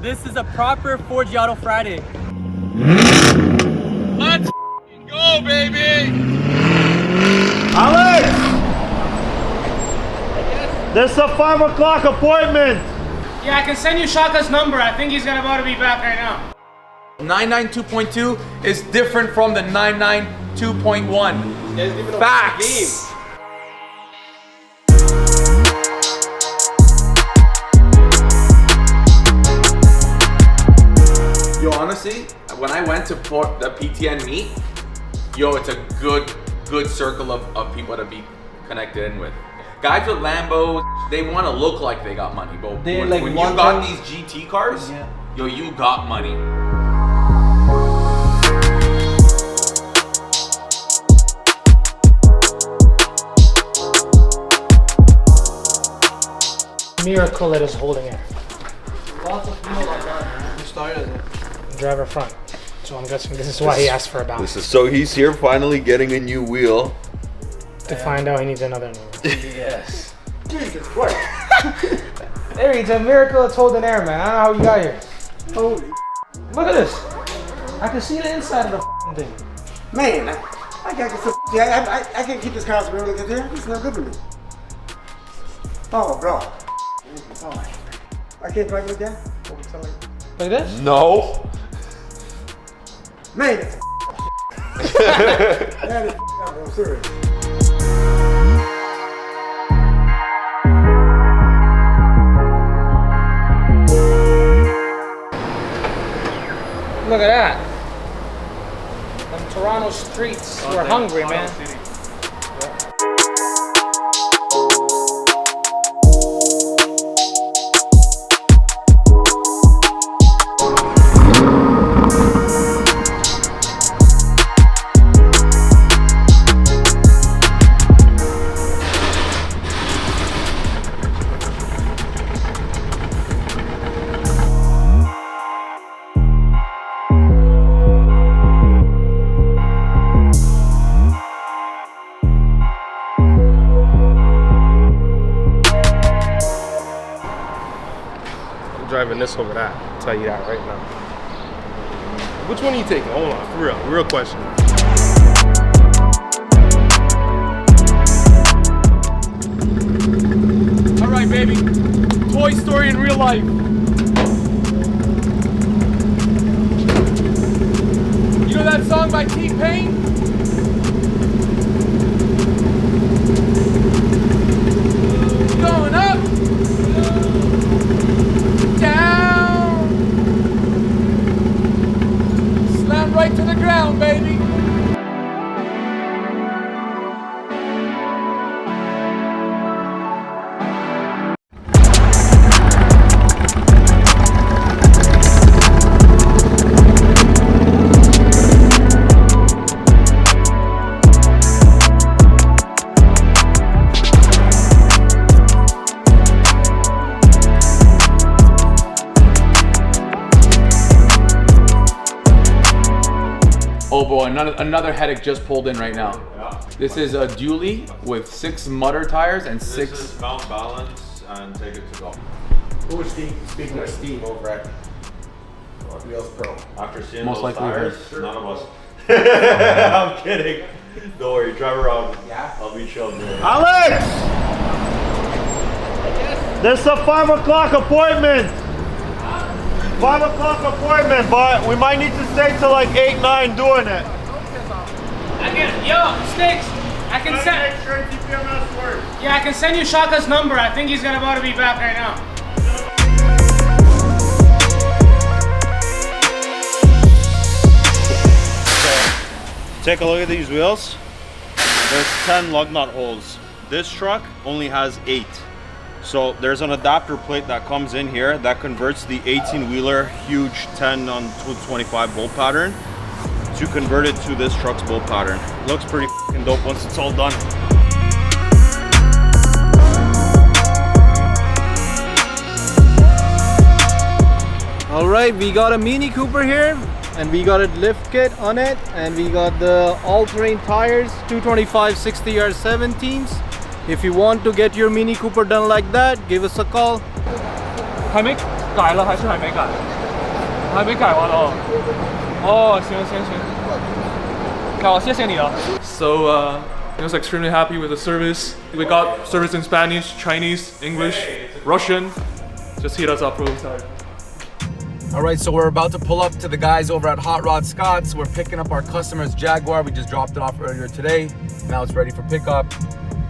This is a proper Forgiato Friday. Let's go, baby! Alex! There's a 5 o'clock appointment! Yeah, I can send you Shaka's number. I think he's about to be back right now. 992.2 is different from the 992.1. Facts! Yo, honestly, when I went to the PTN meet, yo, it's a good circle of people to be connected in with. Guys with Lambos, they want to look like they got money, but when you got these GT cars, yo, you got money. Miracle it is holding air. Lots of fuel like that. Who started it? Driver front. So I'm guessing this is why he asked for a balance. So he's here finally getting a new wheel. To find out he needs another new. Yes. Jesus Christ. There, it's a miracle it's holding air, man. I don't know how you got here. Holy Look at this. I can see the inside of the thing. man, I can't get some. Yeah, I can't keep this car so really good there. It's not good for me. Oh, bro. Oh, I can't drive like that. Like this? No. Man, it's that is bro, serious. Look at that. Them Toronto streets. We're hungry, man. Driving this over that. I'll tell you that right now. Which one are you taking? Hold on, for real question. All right, baby. Toy Story in real life. You know that song by T-Pain? Going up, down, slam right to the ground, baby. Oh boy, another headache just pulled in right now. Yeah. This is a dually with 6 Mutter tires and This 6. is Mount Balance and Take It to Go. Who was Steve? Speaking of Steve over at Wheels Pro. After seeing Most those likely tires, her. none of us. I'm kidding. Don't worry, Trevor. I'll be chilled. Alex! There's a 5 o'clock appointment! 5 o'clock appointment, but we might need to stay till like 8, 9 doing it. Yo, Sticks. I can send. Make sure TPMS works. Yeah, I can send you Shaka's number. I think he's about to be back right now. Take a look at these wheels. There's 10 lug nut holes. This truck only has 8. So there's an adapter plate that comes in here that converts the 18-wheeler huge 10 on 225 bolt pattern to convert it to this truck's bolt pattern. Looks pretty f***ing dope once it's all done. All right, we got a Mini Cooper here, and we got a lift kit on it, and we got the all-terrain tires, 225 60R17s. If you want to get your Mini Cooper done like that, give us a call. Hi, Mick. 改了还是还没改？还没改完哦。哦，行行行。好，谢谢你啊。So I was extremely happy with the service. We got service in Spanish, Chinese, English, Russian. Just hit us up for those times. All right, so we're about to pull up to the guys over at Hot Rod Scott's. We're picking up our customer's Jaguar. We just dropped it off earlier today. Now it's ready for pickup.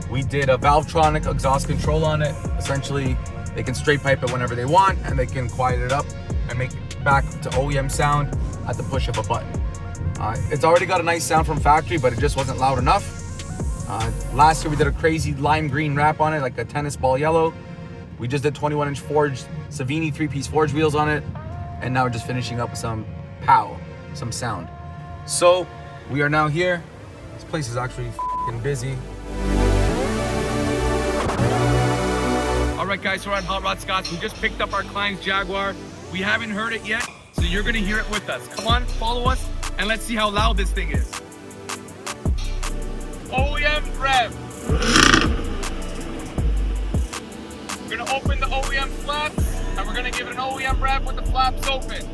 We did a Valvetronic exhaust control on it. Essentially, they can straight pipe it whenever they want, and they can quiet it up and make it back to OEM sound at the push of a button. It's already got a nice sound from factory, but it just wasn't loud enough. Last year we did a crazy lime green wrap on it, like a tennis ball yellow. We just did 21-inch forged Savini 3-piece forged wheels on it, and now we're just finishing up with some pow, some sound. So we are now here. This place is actually f***ing busy. All right, guys, so we're at Hot Rod Scott's. We just picked up our client's Jaguar. We haven't heard it yet, so you're gonna hear it with us. Come on, follow us, and let's see how loud this thing is. OEM rev. We're gonna open the OEM flaps, and we're gonna give it an OEM rev with the flaps open.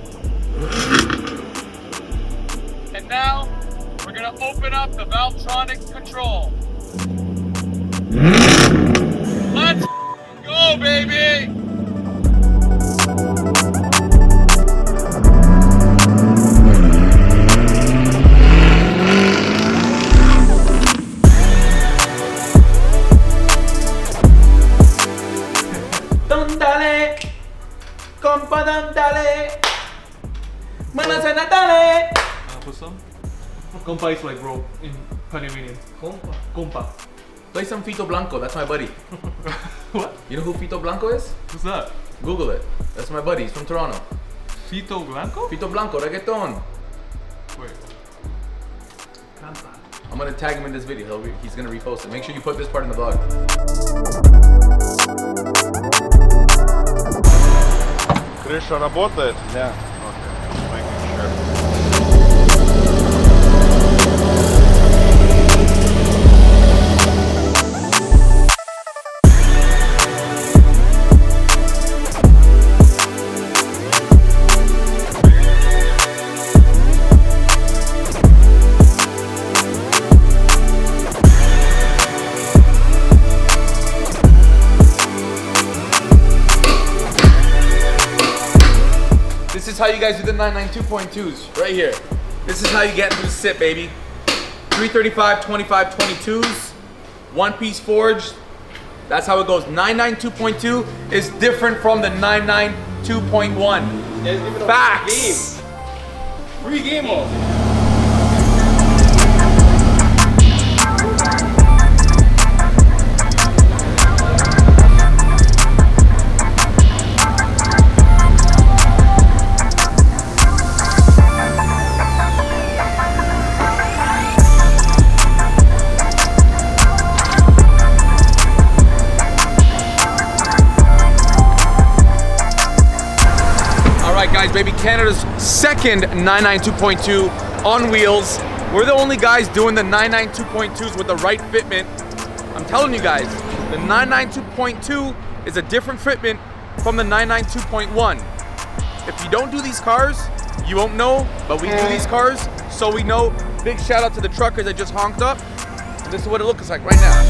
And now, we're gonna open up the Valvetronic control. Let's go, baby! Dale, compa, dale. Buenas Natale. What's up? Compa is like bro in Panamanian. Compa. Play some Fito Blanco. That's my buddy. What? You know who Fito Blanco is? Who's that? Google it. That's my buddy. He's from Toronto. Fito Blanco? Fito Blanco, reggaeton. Wait. I'm gonna tag him in this video. He's gonna repost it. Make sure you put this part in the vlog. Крыша работает? Yeah. Okay, making sure. This is how you guys do the 992.2s, right here. This is how you get into the sit, baby. 335, 25, 22s, one-piece forged. That's how it goes. 992.2 is different from the 992.1. Facts. Free game mode. Guys, baby, Canada's second 992.2 on wheels. We're the only guys doing the 992.2s with the right fitment. I'm telling you guys, the 992.2 is a different fitment from the 992.1. If you don't do these cars, you won't know, but we do these cars, so we know. Big shout out to the truckers that just honked up. And this is what it looks like right now.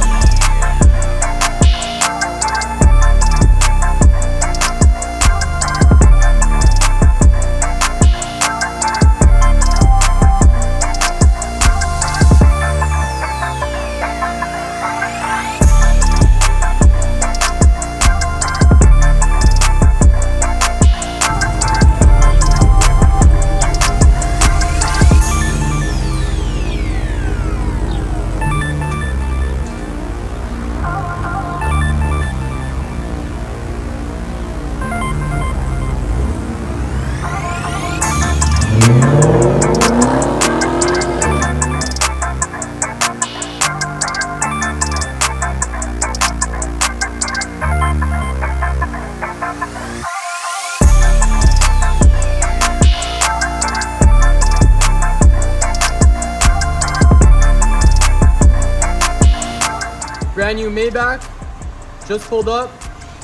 Brand new Maybach, just pulled up.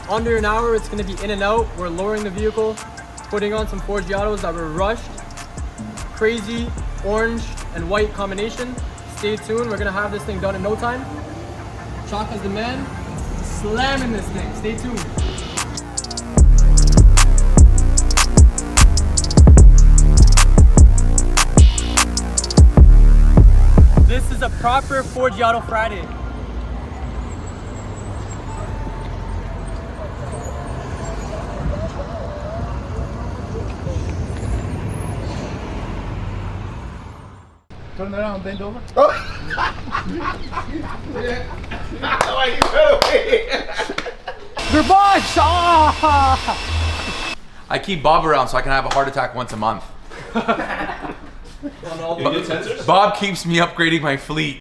Under an hour, it's gonna be in and out. We're lowering the vehicle, putting on some Forgiatos that were rushed. Crazy orange and white combination. Stay tuned, we're gonna have this thing done in no time. Chalk is the man, slamming this thing. Stay tuned. This is a proper Forgiato Friday. Turn around, bend over. Garbage! Ah! I keep Bob around so I can have a heart attack once a month. Bob keeps me upgrading my fleet.